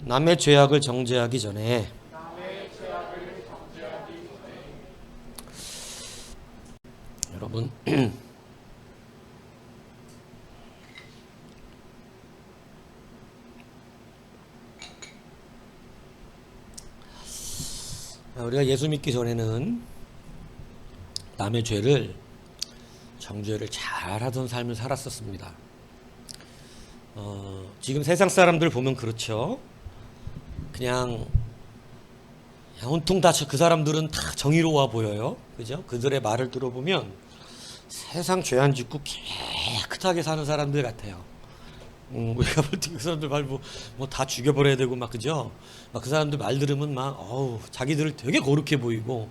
남의 죄악을 정죄하기 전에 여러분 우리가 예수 믿기 전에는 남의 죄를 정죄를 잘하던 삶을 살았었습니다. 지금 세상 사람들 보면 그렇죠. 그냥 온통 다 그 사람들은 다 정의로워 보여요. 그죠? 그들의 말을 들어보면 세상 죄 안 짓고 깨끗하게 사는 사람들 같아요. 우리가 볼 때 그 사람들 말 뭐 다 죽여버려야 되고 막 그죠? 막 그 사람들 말 들으면 막 자기들을 되게 거룩해 보이고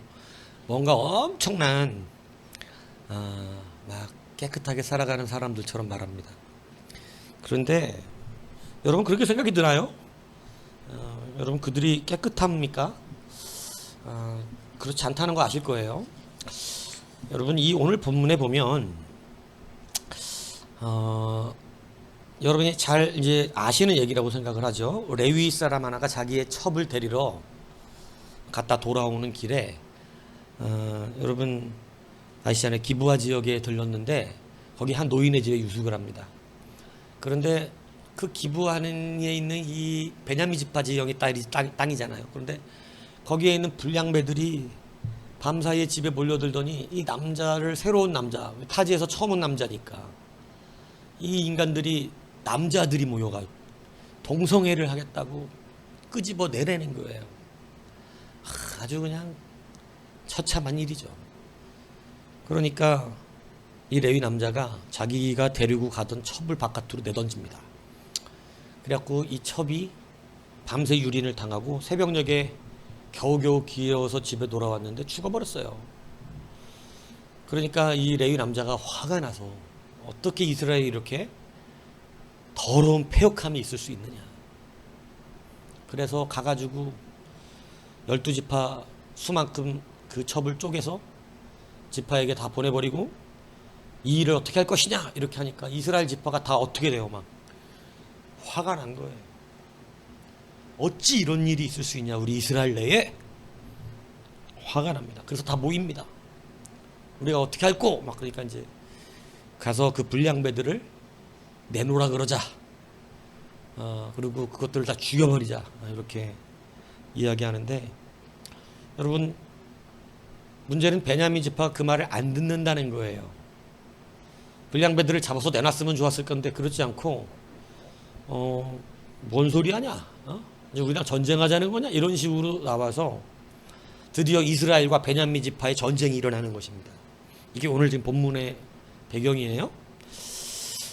뭔가 엄청난 막 깨끗하게 살아가는 사람들처럼 말합니다. 그런데 여러분 그렇게 생각이 드나요? 여러분 그들이 깨끗합니까? 그렇지 않다는 거 아실 거예요. 여러분 이 오늘 본문에 보면 여러분이 잘 이제 아시는 얘기라고 생각을 하죠. 레위 사람 하나가 자기의 첩을 데리러 갔다 돌아오는 길에 여러분 아시잖아요. 기브아 지역에 들렀는데 거기 한 노인의 집에 유숙을 합니다. 그런데 그 기브아에 있는 이 베냐민 지파 지역이 땅이잖아요. 그런데 거기에 있는 불량배들이 밤사이에 집에 몰려들더니 이 남자를 새로운 남자, 타지에서 처음 온 남자니까 이 인간들이 남자들이 모여가 동성애를 하겠다고 끄집어 내려낸 거예요. 아주 그냥 처참한 일이죠. 그러니까 이 레위 남자가 자기가 데리고 가던 첩을 바깥으로 내던집니다. 그래갖고 이 첩이 밤새 유린을 당하고 새벽녘에 겨우겨우 기어서 집에 돌아왔는데 죽어버렸어요. 그러니까 이 레위 남자가 화가 나서 어떻게 이스라엘이 이렇게 더러운 패역함이 있을 수 있느냐. 그래서 가가지고 12지파 수만큼 그 첩을 쪼개서 지파에게 다 보내버리고 이 일을 어떻게 할 것이냐 이렇게 하니까 이스라엘 지파가 다 어떻게 돼요? 막 화가 난 거예요. 어찌 이런 일이 있을 수 있냐 우리 이스라엘 내에. 화가 납니다. 그래서 다 모입니다. 우리가 어떻게 할꼬? 막 그러니까 이제 가서 그 불량배들을 내놓으라 그러자. 그리고 그것들을 다 죽여버리자. 이렇게 이야기하는데 여러분 문제는 베냐민 지파가 그 말을 안 듣는다는 거예요. 불량배들을 잡아서 내놨으면 좋았을 건데 그렇지 않고 뭔 소리 하냐? 이제 우리랑 전쟁하자는 거냐? 이런 식으로 나와서 드디어 이스라엘과 베냐민 지파의 전쟁이 일어나는 것입니다. 이게 오늘 지금 본문의 배경이에요.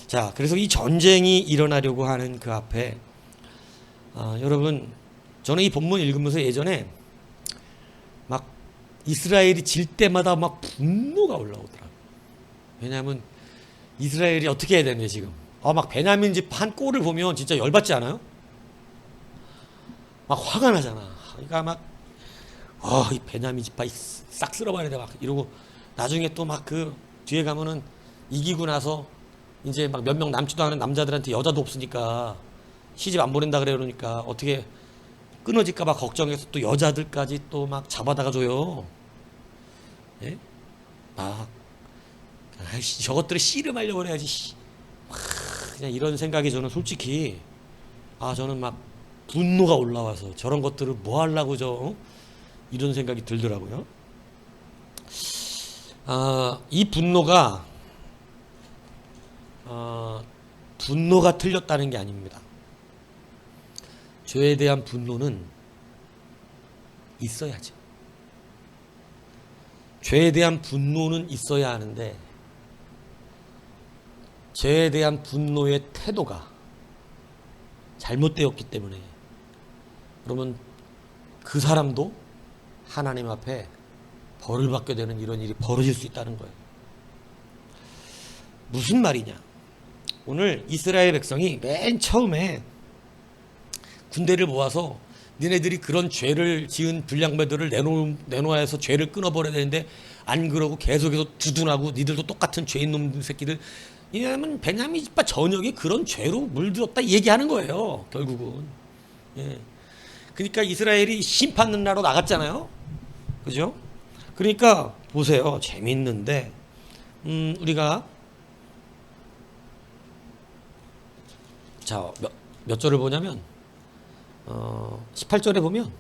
자, 그래서 이 전쟁이 일어나려고 하는 그 앞에 여러분 저는 이 본문 읽으면서 예전에 막 이스라엘이 질 때마다 막 분노가 올라오더라고요. 왜냐하면 이스라엘이 어떻게 해야 되는데 지금 막 베냐민 집 한 꼴을 보면 진짜 열받지 않아요? 막 화가 나잖아. 그러니까 막 이 베냐민 지파 싹 쓸어버려야 돼 막 이러고 나중에 또 막 그 뒤에 가면은 이기고 나서 이제 막 몇 명 남지도 않은 남자들한테 여자도 없으니까 시집 안 보낸다 그러니까 어떻게 끊어질까봐 걱정해서 또 여자들까지 또 막 잡아다가 줘요. 예? 저것들을 씨름하려고 그래야지. 그냥 이런 생각이 저는 솔직히 저는 막 분노가 올라와서 저런 것들을 뭐 하려고 이런 생각이 들더라고요. 이 분노가 틀렸다는 게 아닙니다. 죄에 대한 분노는 있어야죠. 죄에 대한 분노는 있어야 하는데 죄에 대한 분노의 태도가 잘못되었기 때문에 그러면 그 사람도 하나님 앞에 벌을 받게 되는 이런 일이 벌어질 수 있다는 거예요. 무슨 말이냐? 오늘 이스라엘 백성이 맨 처음에 군대를 모아서 니네들이 그런 죄를 지은 불량배들을 내놓아야 해서 죄를 끊어버려야 되는데 안 그러고 계속해서 두둔하고 니들도 똑같은 죄인 놈 새끼들. 베냐민 지파 전역이 그런 죄로 물들었다 얘기하는 거예요. 결국은. 예. 그러니까 이스라엘이 심판 나라로 나갔잖아요. 그죠? 그러니까 보세요. 재밌는데 우리가 자, 몇 절을 보냐면 18절에 보면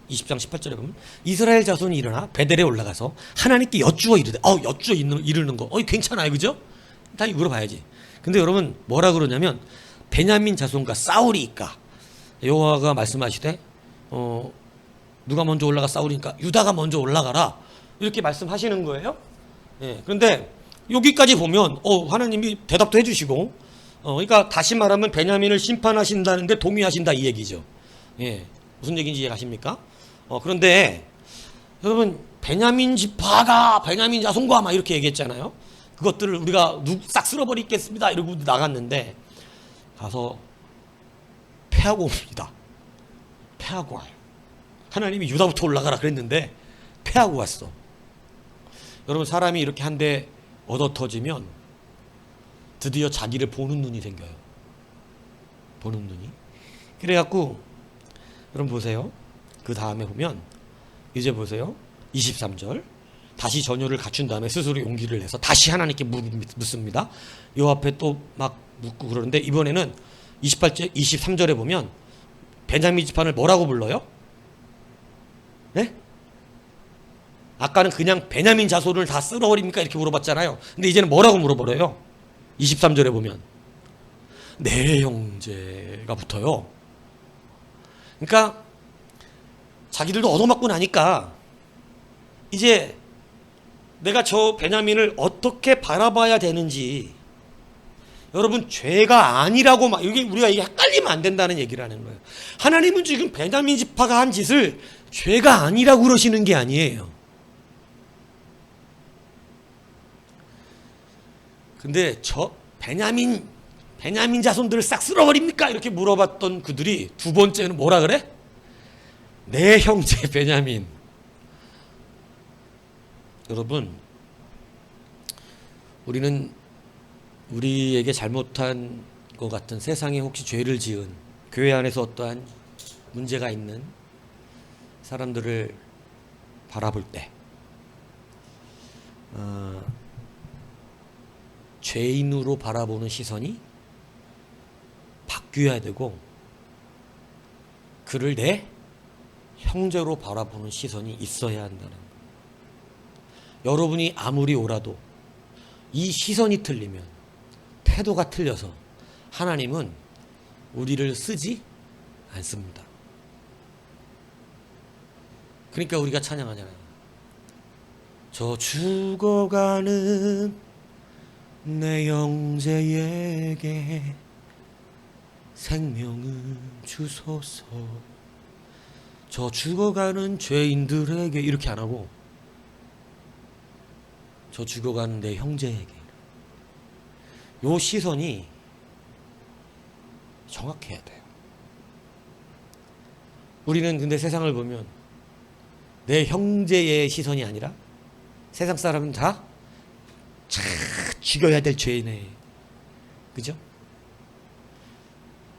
20장 18절에 보면 이스라엘 자손이 일어나 베델에 올라가서 하나님께 여쭈어 이르되 여쭈어 이르는 거 괜찮아요. 그죠? 다 물어봐야지. 근데 여러분 뭐라 그러냐면 베냐민 자손과 싸우리이까 여호와가 말씀하시되 누가 먼저 올라가 싸우리니까 유다가 먼저 올라가라 이렇게 말씀하시는 거예요. 예. 그런데 여기까지 보면 하나님이 대답도 해주시고 그러니까 다시 말하면 베냐민을 심판하신다는데 동의하신다 이 얘기죠. 예. 무슨 얘기인지 이해가십니까? 그런데 여러분 베냐민 지파가 베냐민 자손과 막 이렇게 얘기했잖아요. 그것들을 우리가 싹 쓸어버리겠습니다 이러고 나갔는데 가서 패하고 옵니다. 패하고 와요. 하나님이 유다부터 올라가라 그랬는데 패하고 왔어. 여러분 사람이 이렇게 한데 얻어 터지면 드디어 자기를 보는 눈이 생겨요. 보는 눈이. 그래갖고 여러분 보세요. 그 다음에 보면 이제 보세요. 23절 다시 전율을 갖춘 다음에 스스로 용기를 내서 다시 하나님께 묻습니다. 요 앞에 또 막 묻고 그러는데 이번에는 23절에 보면 베냐민 지파를 뭐라고 불러요? 네? 아까는 그냥 베냐민 자손을 다 쓸어버립니까? 이렇게 물어봤잖아요. 근데 이제는 뭐라고 물어버려요? 23절에 보면 내 형제가 붙어요. 그러니까 자기들도 얻어맞고 나니까 이제 내가 저 베냐민을 어떻게 바라봐야 되는지 여러분 죄가 아니라고 이게 우리가 이게 헷갈리면 안 된다는 얘기를 하는 거예요. 하나님은 지금 베냐민 지파가 한 짓을 죄가 아니라고 그러시는 게 아니에요. 근데 저 베냐민 자손들을 싹 쓸어버립니까? 이렇게 물어봤던 그들이 두 번째는 뭐라 그래? 내 형제 베냐민. 여러분 우리는 우리에게 잘못한 것 같은 세상에 혹시 죄를 지은 교회 안에서 어떠한 문제가 있는 사람들을 바라볼 때 죄인으로 바라보는 시선이 바뀌어야 되고 그를 내 형제로 바라보는 시선이 있어야 한다는 거예요. 여러분이 아무리 옳아도 이 시선이 틀리면 태도가 틀려서 하나님은 우리를 쓰지 않습니다. 그러니까 우리가 찬양하잖아요. 저 죽어가는 내 형제에게 생명을 주소서. 저 죽어가는 죄인들에게 이렇게 안 하고 저 죽어가는 내 형제에게. 요 시선이 정확해야 돼요. 우리는 근데 세상을 보면 내 형제의 시선이 아니라 세상 사람은 다 죽여야 될 죄인에, 그죠?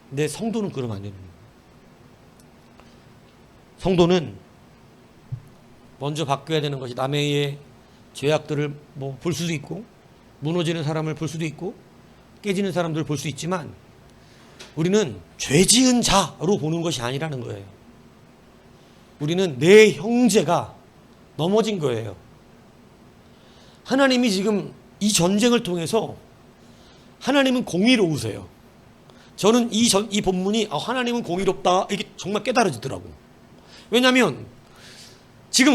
근데 성도는 그러면 안 되는 거예요. 성도는 먼저 바뀌어야 되는 것이 남의 죄악들을 볼 수도 있고 무너지는 사람을 볼 수도 있고 깨지는 사람들을 볼 수 있지만 우리는 죄 지은 자로 보는 것이 아니라는 거예요. 우리는 내 형제가 넘어진 거예요. 하나님이 지금 이 전쟁을 통해서 하나님은 공의로우세요. 저는 이 본문이 하나님은 공의롭다 이게 정말 깨달아지더라고. 왜냐하면 지금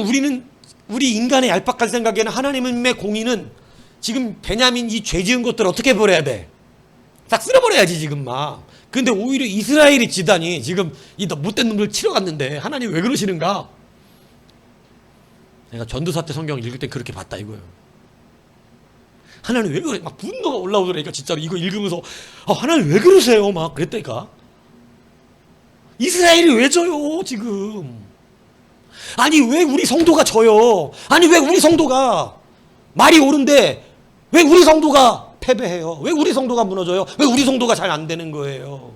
우리 인간의 얄팍한 생각에는 하나님의 공의는 지금 베냐민 이 죄 지은 것들을 어떻게 버려야 돼? 싹 쓸어버려야지 지금 막. 근데 오히려 이스라엘이 지단이 지금 이 못된 놈들 치러 갔는데 하나님 왜 그러시는가? 내가 전도사 때 성경 읽을 때 그렇게 봤다 이거예요. 하나님 왜 그래? 막 분노가 올라오더라니까 진짜로 이거 읽으면서 하나님 왜 그러세요? 막 그랬다니까. 이스라엘이 왜 져요 지금? 아니 왜 우리 성도가 져요? 아니 왜 우리 성도가 말이 옳은데 왜 우리 성도가 패배해요? 왜 우리 성도가 무너져요? 왜 우리 성도가 잘 안 되는 거예요?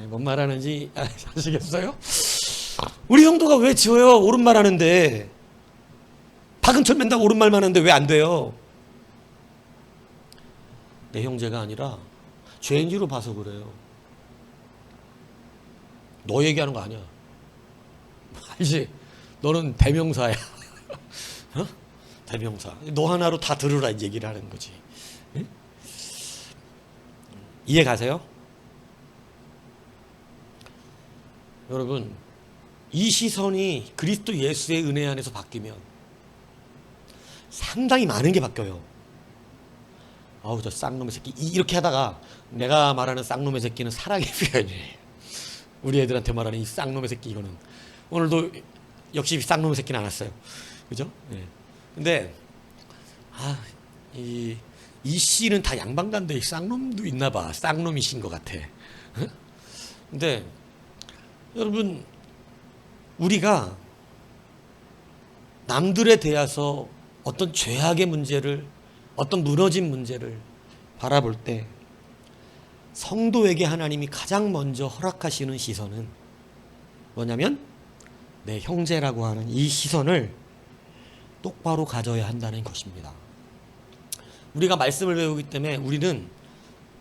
뭔 말하는지 아시겠어요? 우리 형도가 왜 지어요? 옳은 말 하는데. 박은철 맨날 옳은 말만 하는데 왜 안 돼요? 내 형제가 아니라 죄인지로 봐서 그래요. 너 얘기하는 거 아니야. 알지? 너는 대명사야. 어? 대명사. 너 하나로 다 들으라 이 얘기를 하는 거지. 응? 이해 가세요? 여러분, 이 시선이 그리스도 예수의 은혜 안에서 바뀌면 상당히 많은 게 바뀌어요. 아우, 저 쌍놈의 새끼. 이렇게 하다가 내가 말하는 쌍놈의 새끼는 사랑의 표현이에요. 우리 애들한테 말하는 이 쌍놈의 새끼, 이거는 오늘도 역시 쌍놈의 새끼는 안 왔어요. 그죠? 네. 근데 이 씨는 다 양반간데 쌍놈도 있나 봐. 쌍놈이신 것 같아. 근데 여러분, 우리가 남들에 대해서 어떤 죄악의 문제를, 어떤 무너진 문제를 바라볼 때 성도에게 하나님이 가장 먼저 허락하시는 시선은 뭐냐면 내 형제라고 하는 이 시선을 똑바로 가져야 한다는 것입니다. 우리가 말씀을 배우기 때문에 우리는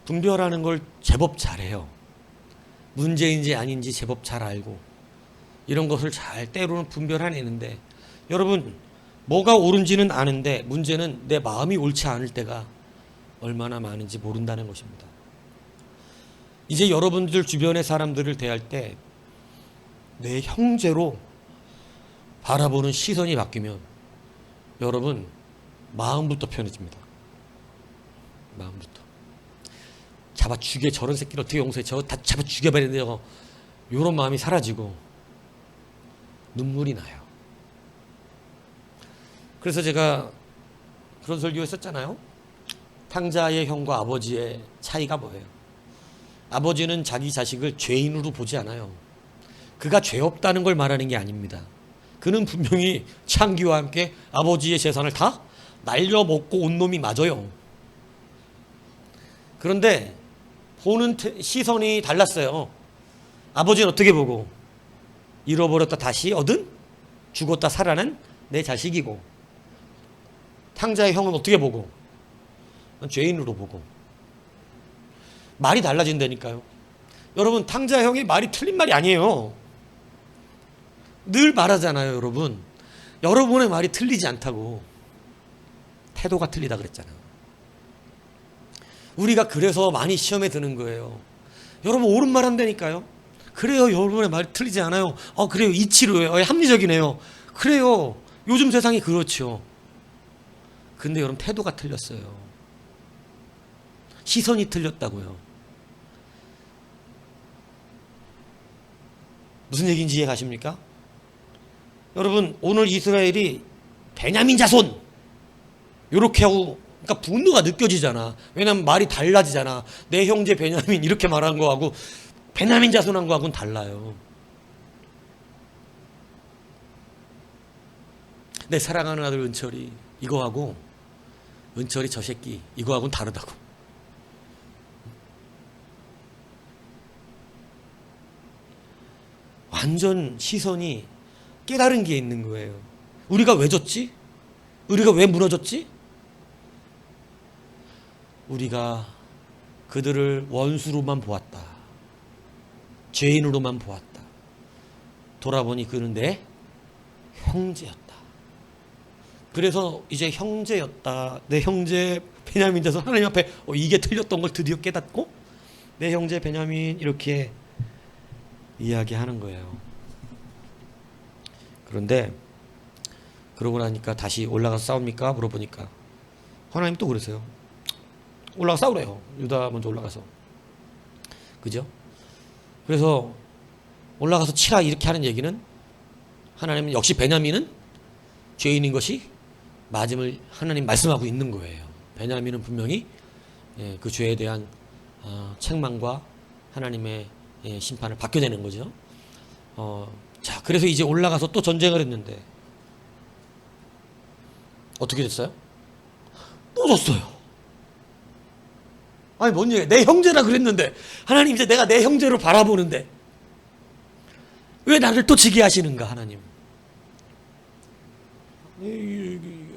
분별하는 걸 제법 잘해요. 문제인지 아닌지 제법 잘 알고 이런 것을 잘 때로는 분별해내는데, 여러분, 뭐가 옳은지는 아는데 문제는 내 마음이 옳지 않을 때가 얼마나 많은지 모른다는 것입니다. 이제 여러분들 주변의 사람들을 대할 때 내 형제로 바라보는 시선이 바뀌면 여러분 마음부터 편해집니다. 마음부터. 잡아 죽여, 저런 새끼를 어떻게 용서해, 저거 다 잡아 죽여버리는데 저거, 이런 마음이 사라지고 눈물이 나요. 그래서 제가 그런 설교 했었잖아요. 탕자의 형과 아버지의 차이가 뭐예요? 아버지는 자기 자식을 죄인으로 보지 않아요. 그가 죄 없다는 걸 말하는 게 아닙니다. 그는 분명히 창기와 함께 아버지의 재산을 다 날려먹고 온 놈이 맞아요. 그런데 보는 시선이 달랐어요. 아버지는 어떻게 보고? 잃어버렸다 다시 얻은, 죽었다 살아난 내 자식이고, 탕자의 형은 어떻게 보고? 죄인으로 보고. 말이 달라진다니까요. 여러분, 탕자의 형이 말이 틀린 말이 아니에요. 늘 말하잖아요, 여러분. 여러분의 말이 틀리지 않다고. 태도가 틀리다 그랬잖아요. 우리가 그래서 많이 시험에 드는 거예요. 여러분, 옳은 말 한다니까요. 그래요, 여러분의 말이 틀리지 않아요. 그래요, 이치로예요. 합리적이네요. 그래요, 요즘 세상이 그렇죠. 근데 여러분, 태도가 틀렸어요. 시선이 틀렸다고요. 무슨 얘기인지 이해 가십니까? 여러분, 오늘 이스라엘이 베냐민 자손 이렇게 하고, 그러니까 분노가 느껴지잖아. 왜냐면 말이 달라지잖아. 내 형제 베냐민 이렇게 말한 거하고 베냐민 자손 한 거하고는 달라요. 내 사랑하는 아들 은철이 이거하고, 은철이 저 새끼 이거하고는 다르다고. 완전 시선이 깨달은 게 있는 거예요. 우리가 왜 졌지? 우리가 왜 무너졌지? 우리가 그들을 원수로만 보았다. 죄인으로만 보았다. 돌아보니 그는 내 형제였다. 그래서 이제 형제였다. 내 형제 베냐민 돼서 하나님 앞에 이게 틀렸던 걸 드디어 깨닫고 내 형제 베냐민 이렇게 이야기하는 거예요. 그런데 그러고 나니까 다시 올라가서 싸웁니까? 물어보니까 하나님 또 그러세요. 올라가 싸우래요. 유다 먼저 올라가서. 그죠? 그래서 올라가서 치라 이렇게 하는 얘기는, 하나님은 역시 베냐민은 죄인인 것이 맞음을 하나님 말씀하고 있는 거예요. 베냐민은 분명히 그 죄에 대한 책망과 하나님의 심판을 받게 되는 거죠. 자, 그래서 이제 올라가서 또 전쟁을 했는데 어떻게 됐어요? 또 졌어요. 아니 뭔 얘기야? 내 형제라 그랬는데 하나님 이제 내가 내 형제로 바라보는데 왜 나를 또 지게 하시는가 하나님?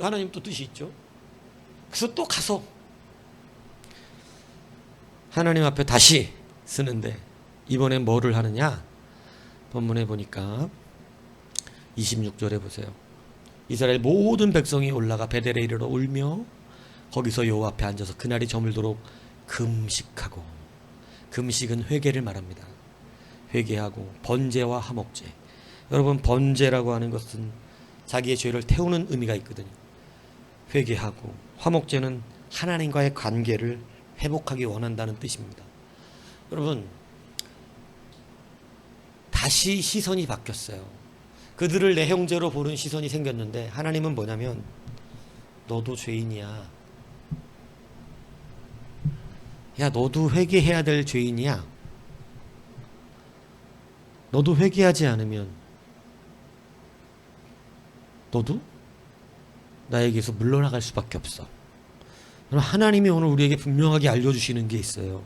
하나님 또 뜻이 있죠. 그래서 또 가서 하나님 앞에 다시 쓰는데 이번엔 뭐를 하느냐? 본문에 보니까 26절에 보세요. 이스라엘 모든 백성이 올라가 베델에 이르러 울며 거기서 여호와 앞에 앉아서 그날이 저물도록 금식하고, 금식은 회개를 말합니다. 회개하고 번제와 화목제. 여러분, 번제라고 하는 것은 자기의 죄를 태우는 의미가 있거든요. 회개하고, 화목제는 하나님과의 관계를 회복하기 원한다는 뜻입니다. 여러분, 다시 시선이 바뀌었어요. 그들을 내 형제로 보는 시선이 생겼는데 하나님은 뭐냐면 너도 죄인이야. 야, 너도 회개해야 될 죄인이야. 너도 회개하지 않으면 너도 나에게서 물러나갈 수밖에 없어. 하나님이 오늘 우리에게 분명하게 알려주시는 게 있어요.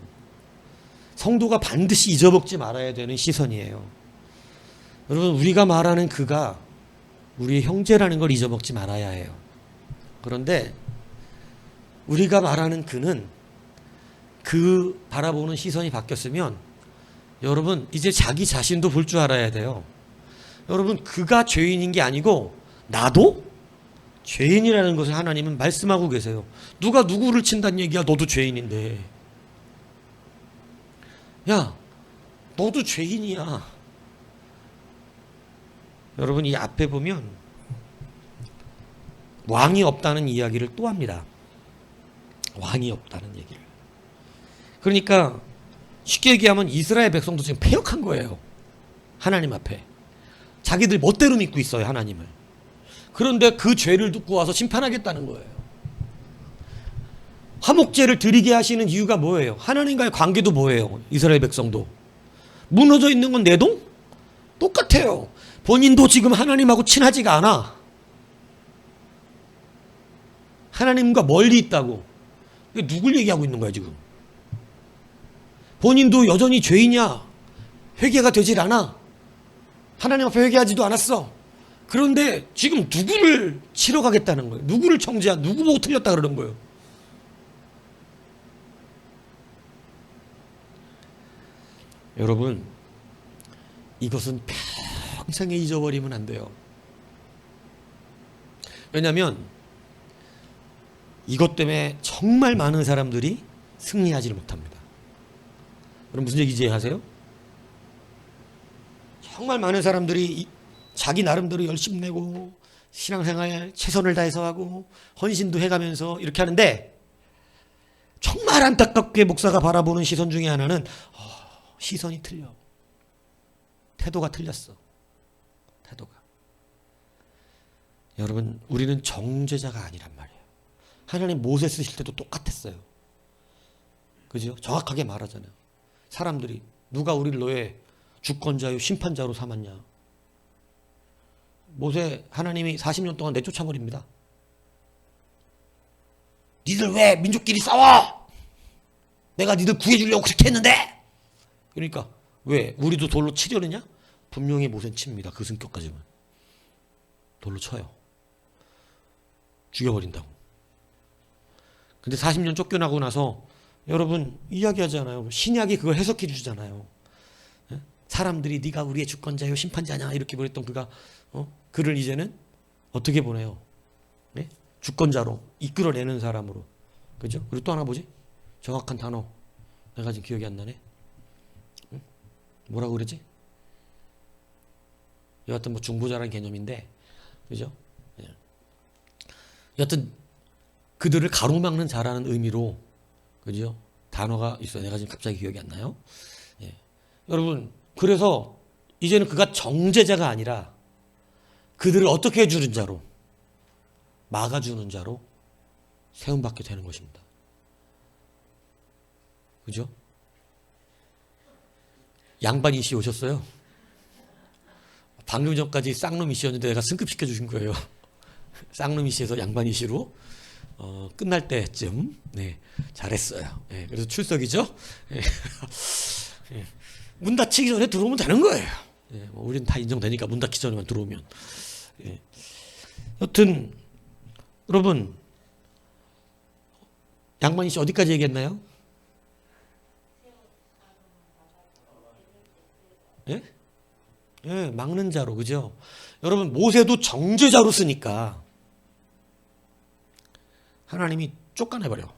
성도가 반드시 잊어먹지 말아야 되는 시선이에요. 여러분, 우리가 말하는 그가 우리의 형제라는 걸 잊어먹지 말아야 해요. 그런데 우리가 말하는 그는 그 바라보는 시선이 바뀌었으면 여러분 이제 자기 자신도 볼 줄 알아야 돼요. 여러분, 그가 죄인인 게 아니고 나도 죄인이라는 것을 하나님은 말씀하고 계세요. 누가 누구를 친다는 얘기야. 너도 죄인인데. 야, 너도 죄인이야. 여러분, 이 앞에 보면 왕이 없다는 이야기를 또 합니다. 왕이 없다는 얘기를. 그러니까 쉽게 얘기하면 이스라엘 백성도 지금 패역한 거예요. 하나님 앞에. 자기들 멋대로 믿고 있어요, 하나님을. 그런데 그 죄를 듣고 와서 심판하겠다는 거예요. 화목제를 드리게 하시는 이유가 뭐예요? 하나님과의 관계도 뭐예요? 이스라엘 백성도 무너져 있는 건 내 동? 똑같아요. 본인도 지금 하나님하고 친하지가 않아. 하나님과 멀리 있다고. 누굴 얘기하고 있는 거야 지금? 본인도 여전히 죄인이야. 회개가 되질 않아. 하나님 앞에 회개하지도 않았어. 그런데 지금 누구를 치러 가겠다는 거예요? 누구를 누구 보고 틀렸다 그러는 거예요? 여러분, 이것은 평생에 잊어버리면 안 돼요. 왜냐하면 이것 때문에 정말 많은 사람들이 승리하지를 못합니다. 여러분, 무슨 얘기인지 이해하세요? 정말 많은 사람들이 자기 나름대로 열심히 내고 신앙생활에 최선을 다해서 하고 헌신도 해가면서 이렇게 하는데 정말 안타깝게 목사가 바라보는 시선 중에 하나는 시선이 틀려. 태도가 틀렸어. 태도가. 여러분, 우리는 정죄자가 아니란 말이에요. 하나님 모세 쓰실 때도 똑같았어요. 그죠? 정확하게 말하잖아요. 사람들이 누가 우리를 너의 주권자요 심판자로 삼았냐. 모세 하나님이 40년 동안 내쫓아버립니다. 니들 왜 민족끼리 싸워? 내가 니들 구해주려고 그렇게 했는데. 그러니까 왜 우리도 돌로 치려느냐? 분명히 모세는 칩니다. 그 성격까지는 돌로 쳐요. 죽여버린다고. 근데 40년 쫓겨나고 나서 여러분 이야기하잖아요. 신약이 그걸 해석해 주잖아요. 사람들이 네가 우리의 주권자요 심판자냐 이렇게 보냈던 그가 그를 이제는 어떻게 보내요? 네? 주권자로 이끌어내는 사람으로. 그죠? 그리고 또 하나 뭐지? 정확한 단어 내가 지금 기억이 안 나네. 뭐라고 그러지? 여하튼 뭐 중보자라는 개념인데, 그죠? 여하튼 그들을 가로막는 자라는 의미로, 그죠? 단어가 있어요. 내가 지금 갑자기 기억이 안 나요. 예. 여러분, 그래서 이제는 그가 정죄자가 아니라 그들을 어떻게 해주는 자로, 막아주는 자로 세움받게 되는 것입니다. 그죠? 양반 이씨 오셨어요. 방금 전까지 쌍놈 이씨였는데 내가 승급시켜 주신 거예요. 쌍놈 이씨에서 양반 이씨로 끝날 때쯤 네, 잘했어요. 네, 그래서 출석이죠. 네. 네. 문 닫히기 전에 들어오면 되는 거예요. 네, 뭐 우리는 다 인정되니까 문 닫히기 전에만 들어오면. 네. 여튼 여러분 양만희 씨 어디까지 얘기했나요? 예? 예, 막는 자로 그죠? 여러분 모세도 정죄자로 쓰니까 하나님이 쫓아내버려.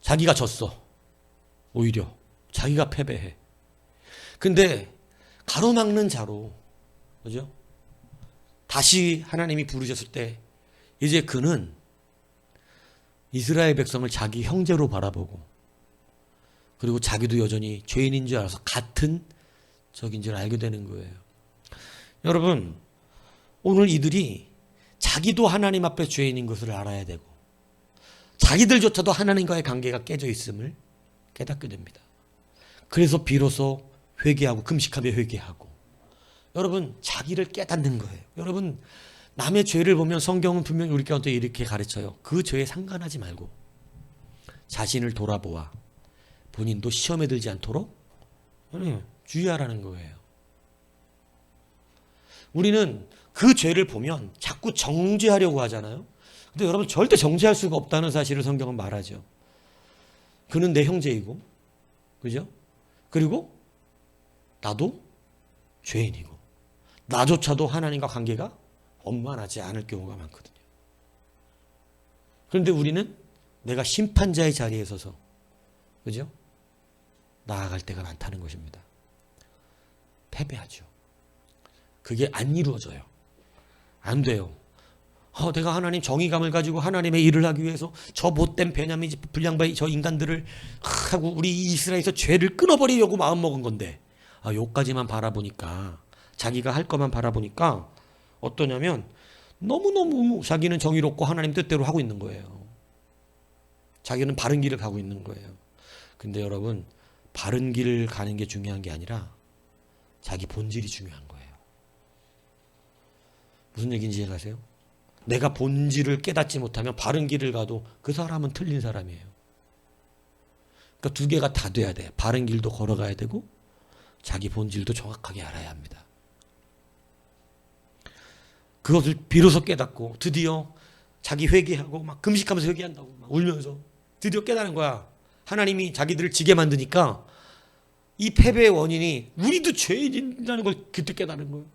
자기가 졌어. 오히려 자기가 패배해. 근데 가로막는 자로 그죠? 다시 하나님이 부르셨을 때 이제 그는 이스라엘 백성을 자기 형제로 바라보고 그리고 자기도 여전히 죄인인 줄 알아서 같은 적인 줄 알게 되는 거예요. 여러분 오늘 이들이 자기도 하나님 앞에 죄인인 것을 알아야 되고 자기들조차도 하나님과의 관계가 깨져 있음을 깨닫게 됩니다. 그래서 비로소 회개하고 금식하며 회개하고 여러분 자기를 깨닫는 거예요. 여러분 남의 죄를 보면 성경은 분명히 우리 가운데 이렇게 가르쳐요. 그 죄에 상관하지 말고 자신을 돌아보아 본인도 시험에 들지 않도록 주의하라는 거예요. 우리는 그 죄를 보면 자꾸 정죄하려고 하잖아요. 근데 여러분 절대 정죄할 수가 없다는 사실을 성경은 말하죠. 그는 내 형제이고 그죠? 그리고 나도 죄인이고 나조차도 하나님과 관계가 원만하지 않을 경우가 많거든요. 그런데 우리는 내가 심판자의 자리에 서서 그죠? 나아갈 때가 많다는 것입니다. 패배하죠. 그게 안 이루어져요. 안 돼요. 내가 하나님 정의감을 가지고 하나님의 일을 하기 위해서 저 못된 베냐민 불량바의 저 인간들을 하고 우리 이스라엘에서 죄를 끊어버리려고 마음먹은 건데 요까지만 바라보니까 자기가 할 것만 바라보니까 어떠냐면 너무너무 자기는 정의롭고 하나님 뜻대로 하고 있는 거예요. 자기는 바른 길을 가고 있는 거예요. 근데 여러분 바른 길을 가는 게 중요한 게 아니라 자기 본질이 중요한 거예요. 무슨 얘기인지 이해가세요? 내가 본질을 깨닫지 못하면 바른 길을 가도 그 사람은 틀린 사람이에요. 그러니까 두 개가 다 돼야 돼. 바른 길도 걸어가야 되고 자기 본질도 정확하게 알아야 합니다. 그것을 비로소 깨닫고 드디어 자기 회개하고 막 금식하면서 회개한다고 막 울면서 드디어 깨닫는 거야. 하나님이 자기들을 지게 만드니까 이 패배의 원인이 우리도 죄인이라는 걸 그때 깨닫는 거예요.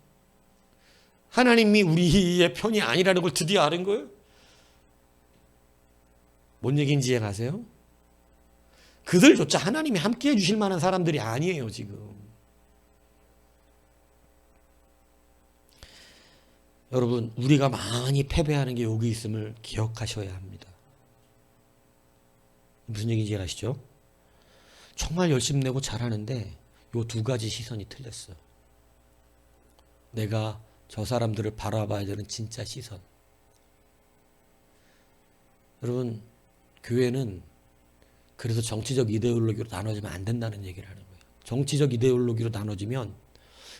하나님이 우리의 편이 아니라는 걸 드디어 아는 거예요. 뭔 얘기인지 이해가세요? 그들조차 하나님이 함께해 주실 만한 사람들이 아니에요 지금. 여러분 우리가 많이 패배하는 게 여기 있음을 기억하셔야 합니다. 무슨 얘기인지 아시죠? 정말 열심히 내고 잘하는데 요 두 가지 시선이 틀렸어요. 내가 저 사람들을 바라봐야 되는 진짜 시선. 여러분 교회는 그래서 정치적 이데올로기로 나눠지면 안 된다는 얘기를 하는 거예요. 정치적 이데올로기로 나눠지면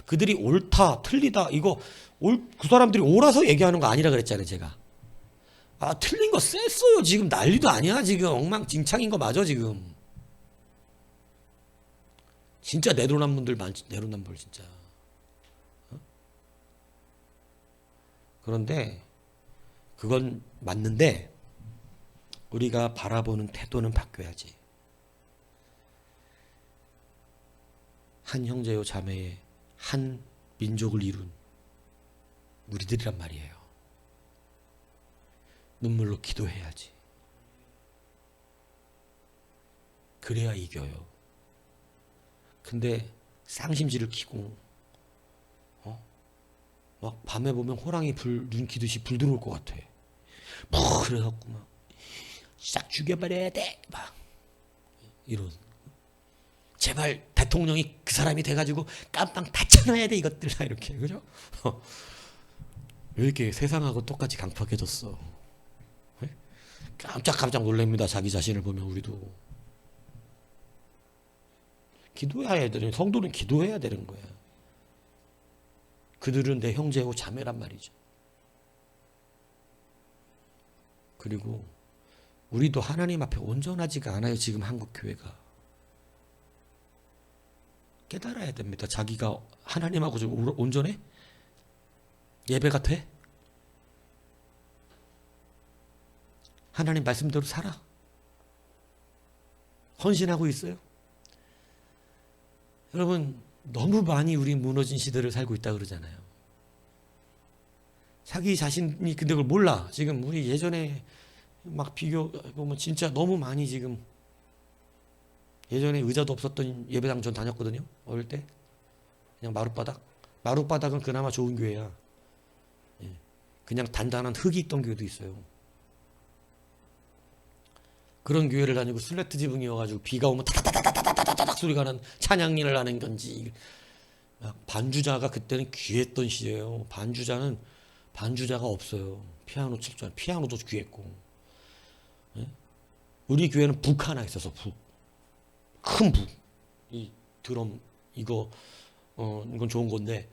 그들이 옳다 틀리다 이거 그 사람들이 옳아서 얘기하는 거 아니라 그랬잖아요 제가. 틀린 거 셌어요 지금. 난리도 아니야 지금. 엉망진창인 거 맞아 지금. 진짜 내로남불들 많지. 내로남불 진짜. 그런데 그건 맞는데 우리가 바라보는 태도는 바뀌어야지. 한 형제요 자매의 한 민족을 이룬 우리들이란 말이에요. 눈물로 기도해야지. 그래야 이겨요. 근데 쌍심지를 키고 막 밤에 보면 호랑이 눈 키듯이 불 들어올 것 같아. 그래갖고 막 싹 죽여버려야 돼. 막 이런. 제발 대통령이 그 사람이 돼가지고 깜빵 다 쳐놔야 돼 이것들 다 이렇게 그죠? 왜 이렇게 세상하고 똑같이 강팍해졌어? 깜짝깜짝 놀랍니다. 자기 자신을 보면 우리도. 기도해야 되는 성도는 기도해야 되는 거야. 그들은 내 형제고 자매란 말이죠. 그리고 우리도 하나님 앞에 온전하지가 않아요. 지금 한국 교회가. 깨달아야 됩니다. 자기가 하나님하고 좀 온전해? 예배가 돼? 하나님 말씀대로 살아? 헌신하고 있어요? 여러분, 너무 많이 우리 무너진 시대를 살고 있다 그러잖아요. 자기 자신이 근데 그걸 몰라. 지금 우리 예전에 막 비교보면 진짜 너무 많이 지금, 예전에 의자도 없었던 예배당 전 다녔거든요. 어릴 때. 그냥 마룻바닥. 마룻바닥은 그나마 좋은 교회야. 예. 그냥 단단한 흙이 있던 교회도 있어요. 그런 교회를 다니고 슬래트 지붕이어가지고 비가 오면 타닥타닥타닥타닥 소리가 나는 찬양인을 하는 건지. 반주자가 그때는 귀했던 시대예요. 반주자가 없어요. 피아노 칠 줄 아는, 피아노도 귀했고. 예? 우리 교회는 북 하나 있어서 북. 큰 북. 이 드럼 이거 이건 좋은 건데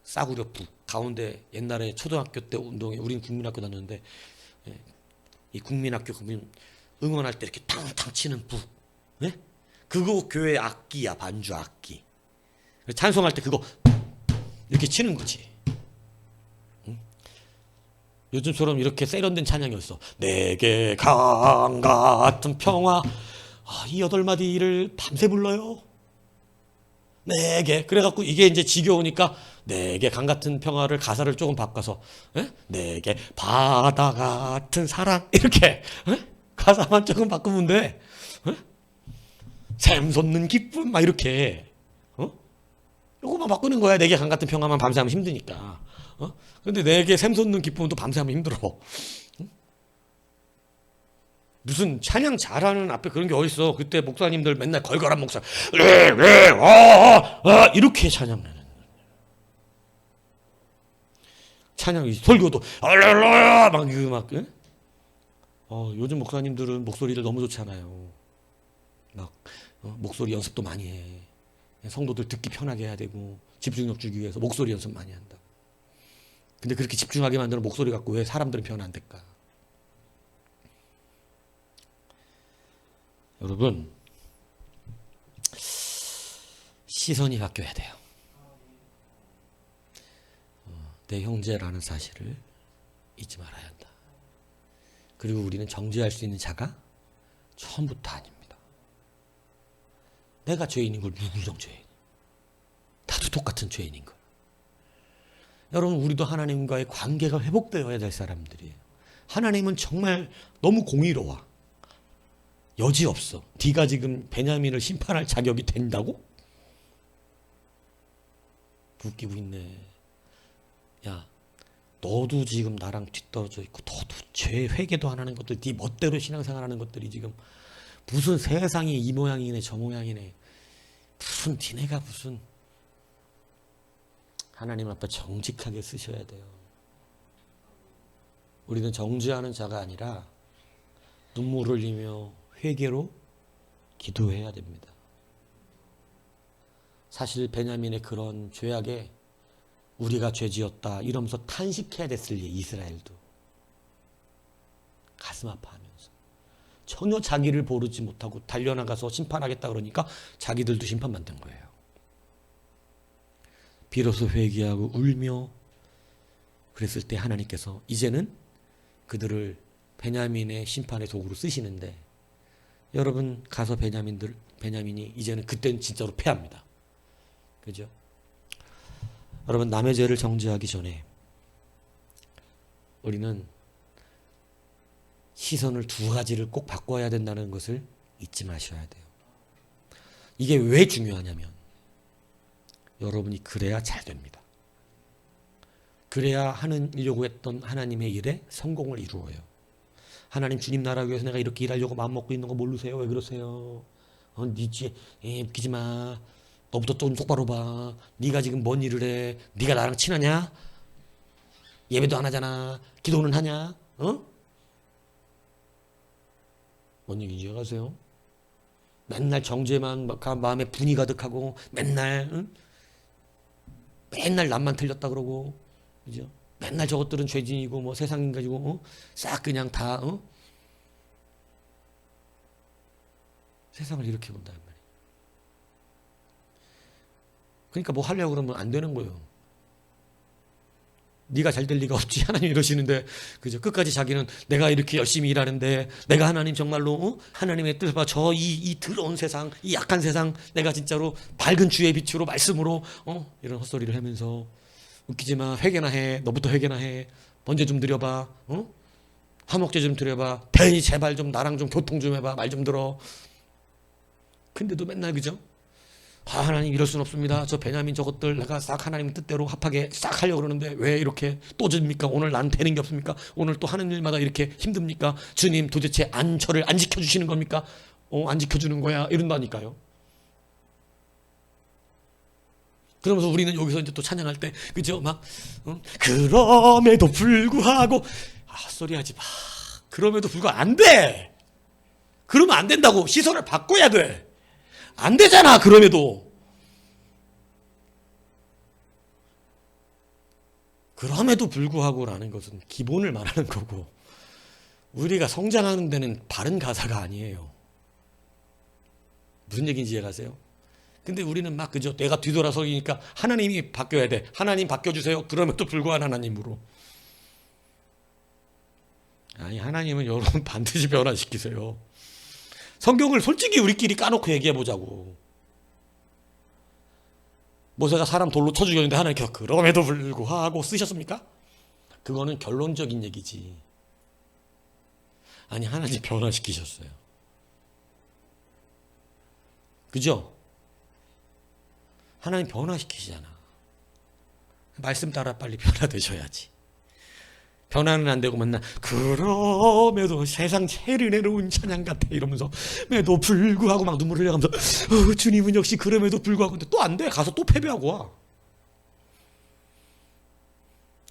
싸구려 북. 가운데 옛날에 초등학교 때 운동회, 우리는 국민학교 다녔는데 예? 이 국민학교 응원할 때 이렇게 탕탕 치는 북. 예? 그거 교회 악기야. 반주 악기. 찬송할 때 그거 이렇게 치는 거지. 응? 요즘처럼 이렇게 세련된 찬양이었어. 내게 강 같은 평화. 이 8마디를 밤새 불러요. 내게. 그래갖고 이게 이제 지겨우니까 내게 강 같은 평화를 가사를 조금 바꿔서 내게 바다 같은 사랑 이렇게 가사만 조금 바꾸면 돼. 샘솟는 기쁨 막 이렇게 요거만 바꾸는 거야. 내게 강 같은 평화만 밤새 하면 힘드니까. 근데 내게 샘솟는 기쁨은 또 밤새 하면 힘들어. 무슨 찬양 잘하는 앞에 그런 게 어딨어. 그때 목사님들 맨날 걸걸한 목사 이렇게 찬양하는 찬양 설교도 할렐루야 막 요즘 목사님들은 목소리를 너무 좋잖아요. 막 목소리 연습도 많이 해. 성도들 듣기 편하게 해야 되고 집중력 주기 위해서 목소리 연습 많이 한다. 근데 그렇게 집중하게 만드는 목소리 갖고 왜 사람들은 변 안 될까? 여러분, 시선이 바뀌어야 돼요. 내 형제라는 사실을 잊지 말아야 한다. 그리고 우리는 정죄할 수 있는 자가 처음부터 아닙니다. 내가 죄인인 걸 누구 정죄해? 나도 똑같은 죄인인 걸. 여러분, 우리도 하나님과의 관계가 회복되어야 될 사람들이에요. 하나님은 정말 너무 공의로워. 여지없어. 네가 지금 베냐민을 심판할 자격이 된다고? 웃기고 있네. 야, 너도 지금 나랑 뒤떨어져 있고 너도 죄 회개도 안 하는 것들, 네 멋대로 신앙생활하는 것들이 지금 무슨 세상이 이 모양이네 저 모양이네. 무슨 니네가 무슨. 하나님 앞에 정직하게 쓰셔야 돼요. 우리는 정죄하는 자가 아니라 눈물을 흘리며 회개로 기도해야 됩니다. 사실 베냐민의 그런 죄악에 우리가 죄지었다 이러면서 탄식해야 됐을 리 이스라엘도 가슴 아파하면서 전혀 자기를 보르지 못하고 달려나가서 심판하겠다 그러니까 자기들도 심판받는 거예요. 비로소 회개하고 울며 그랬을 때 하나님께서 이제는 그들을 베냐민의 심판의 도구로 쓰시는데, 여러분 가서 베냐민이 이제는 그때는 진짜로 패합니다. 그죠? 여러분, 남의 죄를 정죄하기 전에 우리는 시선을 두 가지를 꼭 바꿔야 된다는 것을 잊지 마셔야 돼요. 이게 왜 중요하냐면 여러분이 그래야 잘 됩니다. 그래야 하려고 했던 하나님의 일에 성공을 이루어요. 하나님 주님 나라 위해서 내가 이렇게 일하려고 마음먹고 있는 거 모르세요? 왜 그러세요? 네 죄 웃기지 마. 너부터 좀 똑바로 봐. 네가 지금 뭔 일을 해? 네가 나랑 친하냐? 예배도 안 하잖아. 기도는 하냐? 뭔 얘기인지 아세요? 맨날 정죄만 마음에 분이 가득하고 맨날 남만 틀렸다 그러고, 그죠? 맨날 저것들은 죄진이고 뭐 세상 가지고 싹 그냥 다 세상을 이렇게 본단 말이에요. 그러니까 뭐 하려고 그러면 안 되는 거예요. 네가 잘 될 리가 없지. 하나님 이러시는데, 그죠? 끝까지 자기는 내가 이렇게 열심히 일하는데, 내가 하나님 정말로, 하나님의 뜻을 봐. 이 더러운 세상, 이 약한 세상, 내가 진짜로 밝은 주의 빛으로, 말씀으로, 이런 헛소리를 하면서, 웃기지 마. 회개나 해. 너부터 회개나 해. 번제 좀 드려봐. 화목제 좀 드려봐. 대니 제발 좀 나랑 좀 교통 좀 해봐. 말 좀 들어. 근데도 맨날, 그죠? 하나님 이럴 수는 없습니다. 저 베냐민 저것들 내가 싹 하나님 뜻대로 합하게 싹 하려고 그러는데 왜 이렇게 또 집니까? 오늘 난 되는 게 없습니까? 오늘 또 하는 일마다 이렇게 힘듭니까? 주님 도대체 저를 안 지켜주시는 겁니까? 안 지켜주는 거야 이런다니까요. 그러면서 우리는 여기서 이제 또 찬양할 때 그죠? 막 그럼에도 불구하고 헛소리 하지 마. 그럼에도 불구하고 안 돼. 그러면 안 된다고. 시선을 바꿔야 돼. 안 되잖아. 그럼에도 불구하고라는 것은 기본을 말하는 거고, 우리가 성장하는 데는 바른 가사가 아니에요. 무슨 얘기인지 이해가세요? 근데 우리는 막 그죠? 내가 뒤돌아서니까 하나님이 바뀌어야 돼. 하나님 바뀌어주세요. 그럼에도 불구한 하나님으로. 아니, 하나님은 여러분 반드시 변화시키세요. 성경을 솔직히 우리끼리 까놓고 얘기해보자고. 모세가 사람 돌로 쳐 죽였는데 하나님께서 그럼에도 불구하고 쓰셨습니까? 그거는 결론적인 얘기지. 아니, 하나님 변화시키셨어요. 그죠? 하나님 변화시키시잖아. 말씀 따라 빨리 변화되셔야지. 변화는 안 되고 맨날 그럼에도 세상 제일 은혜로운 찬양 같아 이러면서 매도 불구하고 막 눈물을 흘려가면서 주님은 역시 그럼에도 불구하고. 근데 또 안 돼. 가서 또 패배하고 와.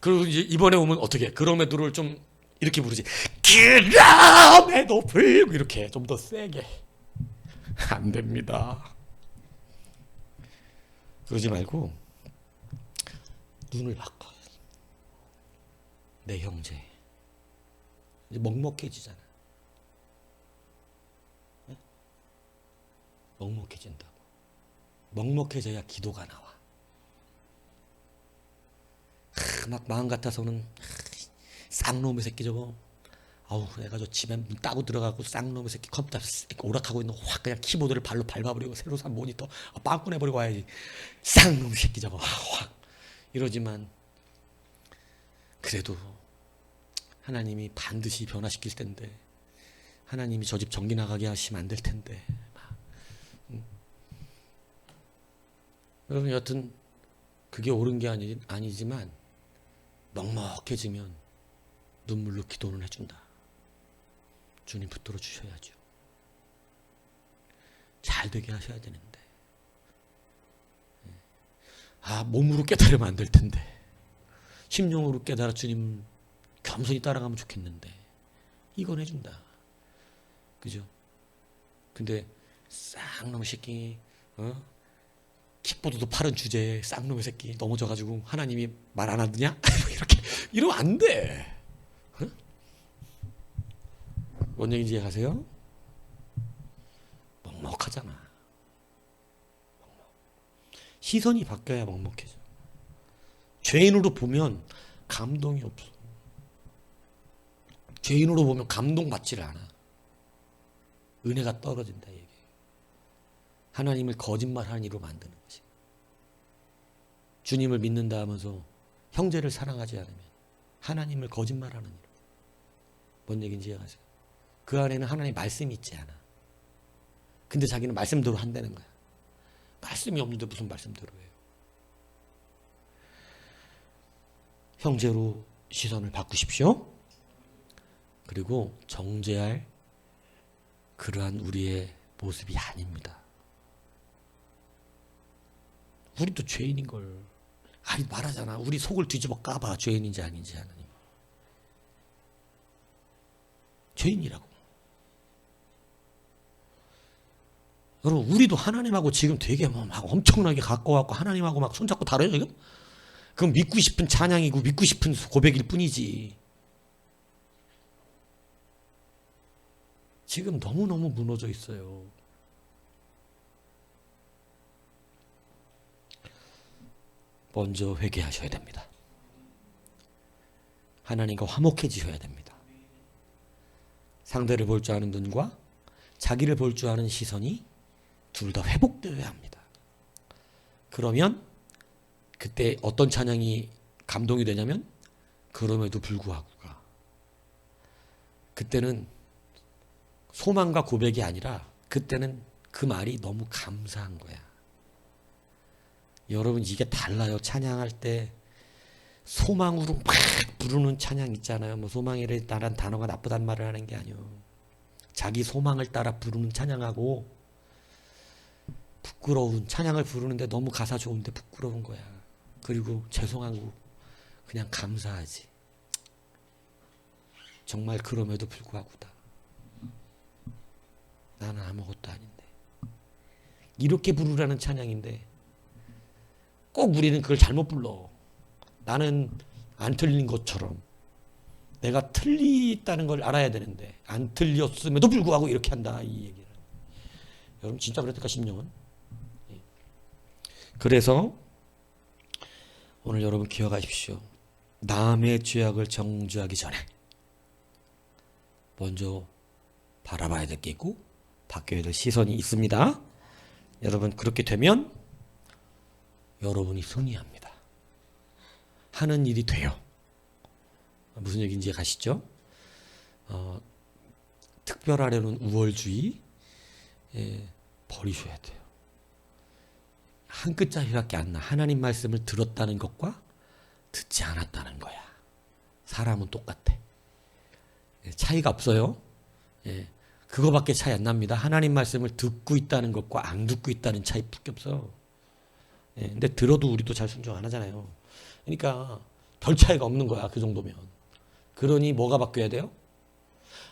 그리고 이제 이번에 오면 어떻게 그럼에도를 좀 이렇게 부르지. 그럼에도 불구하고 이렇게 좀 더 세게. 안 됩니다. 그러지 말고 눈을 바꿔. 내 형제 이제 먹먹해지잖아. 네? 먹먹해진다고. 먹먹해져야 기도가 나와. 막 마음 같아서는 쌍놈의 새끼 저거, 아우 내가 저 집에 문 따고 들어가고 쌍놈의 새끼 컴퓨터 오락하고 있는 확 그냥 키보드를 발로 밟아버리고 새로 산 모니터 빵꾸 내버리고 와야지. 쌍놈의 새끼 저거 확 이러지만, 그래도 하나님이 반드시 변화시킬 텐데, 하나님이 저 집 전기 나가게 하시면 안 될 텐데. 여러분 여튼 그게 옳은 게 아니지만 먹먹해지면 눈물로 기도는 해준다. 주님 붙들어 주셔야죠. 잘 되게 하셔야 되는데. 몸으로 깨달으면 안 될 텐데. 심령으로 깨달아 주님 겸손히 따라가면 좋겠는데. 이건 해준다. 그죠? 근데 쌍놈의 새끼, 킥보드도 파는 주제에 쌍놈의 새끼 넘어져가지고 하나님이 말 안 하느냐? 이렇게 이러면 안 돼. 뭔 얘기인지 이해가세요? 먹먹하잖아. 시선이 바뀌어야 먹먹해져. 죄인으로 보면 감동이 없어. 죄인으로 보면 감동받지를 않아. 은혜가 떨어진다 얘기. 하나님을 거짓말하는 이로 만드는 거지. 주님을 믿는다 하면서 형제를 사랑하지 않으면 하나님을 거짓말하는 이로. 뭔 얘기인지 이해가세요? 그 안에는 하나님의 말씀이 있지 않아. 근데 자기는 말씀대로 한다는 거야. 말씀이 없는데 무슨 말씀대로 해요? 형제로 시선을 바꾸십시오. 그리고 정죄할 그러한 우리의 모습이 아닙니다. 우리도 죄인인걸. 아니 말하잖아. 우리 속을 뒤집어 까봐. 죄인인지 아닌지 하나님. 죄인이라고. 여러분 우리도 하나님하고 지금 되게 막 엄청나게 가까워갖고 하나님하고 막 손잡고 다뤄요 지금? 그건 믿고 싶은 찬양이고 믿고 싶은 고백일 뿐이지. 지금 너무너무 무너져 있어요. 먼저 회개하셔야 됩니다. 하나님과 화목해지셔야 됩니다. 상대를 볼 줄 아는 눈과 자기를 볼 줄 아는 시선이 둘 다 회복되어야 합니다. 그러면 그때 어떤 찬양이 감동이 되냐면 그럼에도 불구하고가 그때는 소망과 고백이 아니라 그때는 그 말이 너무 감사한 거야. 여러분 이게 달라요. 찬양할 때 소망으로 막 부르는 찬양 있잖아요. 뭐 소망이라는 단어가 나쁘단 말을 하는 게 아니에요. 자기 소망을 따라 부르는 찬양하고 부끄러운 찬양을 부르는데 너무 가사 좋은데 부끄러운 거야. 그리고 죄송하고 그냥 감사하지. 정말 그럼에도 불구하고다. 나는 아무것도 아닌데. 이렇게 부르라는 찬양인데 꼭 우리는 그걸 잘못 불러. 나는 안 틀린 것처럼 내가 틀리다는 걸 알아야 되는데 안 틀렸음에도 불구하고 이렇게 한다 이 얘기를. 여러분 진짜 그랬을까 싶냐면. 그래서 오늘 여러분 기억하십시오. 남의 죄악을 정죄하기 전에 먼저 바라봐야 될 게 있고 바뀌어야 될 시선이 있습니다. 여러분 그렇게 되면 여러분이 승리합니다. 하는 일이 돼요. 무슨 얘기인지 가시죠? 특별하려는 우월주의 버리셔야 돼요. 한 끝짜리밖에 안 나. 하나님 말씀을 들었다는 것과 듣지 않았다는 거야. 사람은 똑같아. 차이가 없어요. 그거밖에 차이 안 납니다. 하나님 말씀을 듣고 있다는 것과 안 듣고 있다는 차이밖에 없어. 근데 들어도 우리도 잘 순종 안 하잖아요. 그러니까 별 차이가 없는 거야. 그 정도면. 그러니 뭐가 바뀌어야 돼요?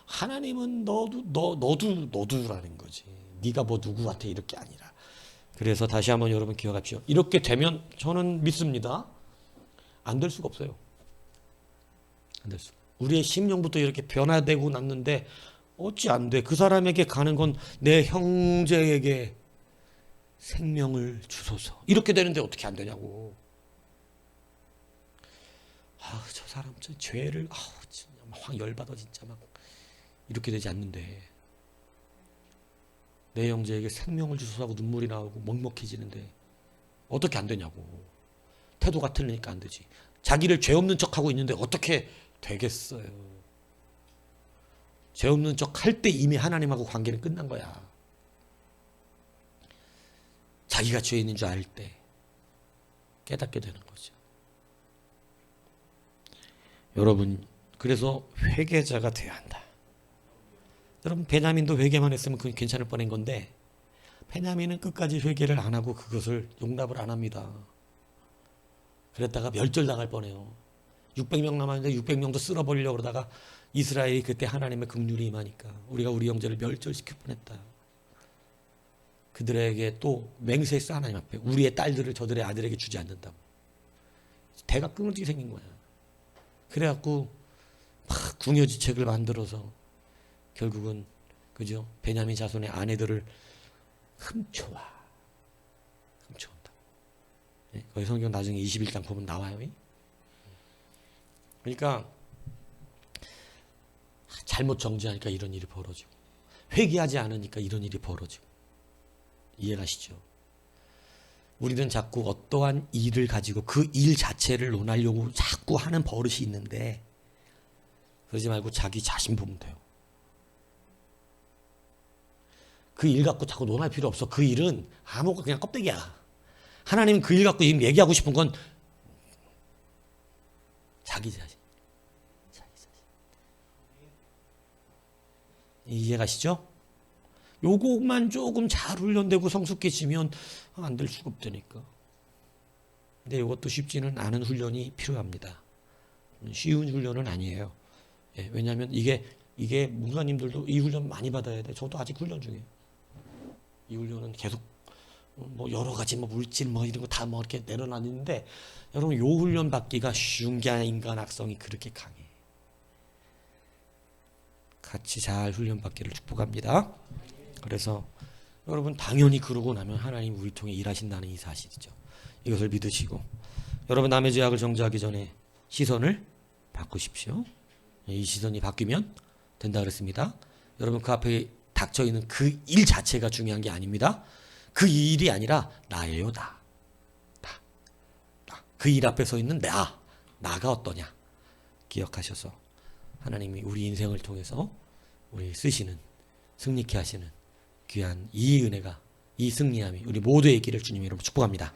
하나님은 너도라는 거지. 네가 뭐 누구 같아 이렇게 아니라. 그래서 다시 한번 여러분 기억합시오. 이렇게 되면 저는 믿습니다. 안 될 수가 없어요. 안 될 수. 우리의 심령부터 이렇게 변화되고 났는데 어찌 안 돼? 그 사람에게 가는 건 내 형제에게 생명을 주소서. 이렇게 되는데 어떻게 안 되냐고. 저 사람 저 죄를 진짜 확 열받아 진짜 막 이렇게 되지 않는데 내 형제에게 생명을 주소서 하고 눈물이 나오고 먹먹해지는데 어떻게 안 되냐고. 태도가 틀리니까 안 되지. 자기를 죄 없는 척하고 있는데 어떻게 되겠어요. 죄 없는 척 할 때 이미 하나님하고 관계는 끝난 거야. 자기가 죄 있는 줄 알 때 깨닫게 되는 거죠. 여러분 그래서 회개자가 되어야 한다. 여러분 베냐민도 회개만 했으면 그건 괜찮을 뻔한 건데 베냐민은 끝까지 회개를 안 하고 그것을 용납을 안 합니다. 그랬다가 멸절당할 뻔해요. 600명 남았는데 600명도 쓸어버리려고 그러다가 이스라엘이 그때 하나님의 긍휼이 임하니까 우리가 우리 형제를 멸절시킬 뻔했다. 그들에게 또 맹세했어. 하나님 앞에 우리의 딸들을 저들의 아들에게 주지 않는다고. 대가 끊어지게 생긴 거야. 그래갖고 막 궁여지책을 만들어서 결국은 그죠? 베냐민 자손의 아내들을 훔쳐온다. 거기 성경 나중에 21장 보면 나와요. 그러니까 잘못 정죄하니까 이런 일이 벌어지고 회개하지 않으니까 이런 일이 벌어지고. 이해가시죠? 우리는 자꾸 어떠한 일을 가지고 그 일 자체를 논하려고 자꾸 하는 버릇이 있는데 그러지 말고 자기 자신 보면 돼요. 그 일 갖고 자꾸 논할 필요 없어. 그 일은 아무것도 그냥 껍데기야. 하나님은 그 일 갖고 얘기하고 싶은 건 자기 자신. 이해가시죠? 요것만 조금 잘 훈련되고 성숙해지면 안 될 수가 없다니까. 근데 이것도 쉽지는 않은 훈련이 필요합니다. 쉬운 훈련은 아니에요. 왜냐하면 이게 목사님들도 이 훈련 많이 받아야 돼. 저도 아직 훈련 중이에요. 이 훈련은 계속 뭐 여러 가지 뭐 물질 뭐 이런 거 다 뭐 이렇게 내려놨는데 여러분 요 훈련 받기가 쉬운 게 아니라 인간 악성이 그렇게 강해. 같이 잘 훈련 받기를 축복합니다. 그래서 여러분 당연히 그러고 나면 하나님 우리 통해 일하신다는 이 사실이죠. 이것을 믿으시고 여러분 남의 죄악을 정죄하기 전에 시선을 바꾸십시오. 이 시선이 바뀌면 된다 그랬습니다. 여러분 그 앞에 닥쳐 있는 그 일 자체가 중요한 게 아닙니다. 그 일이 아니라 나예요, 나. 그 일 앞에 서 있는 나가 어떠냐 기억하셔서 하나님이 우리 인생을 통해서 우리 쓰시는 승리케 하시는 귀한 이 은혜가 이 승리함이 우리 모두의 있기를 주님 이름으로 축복합니다.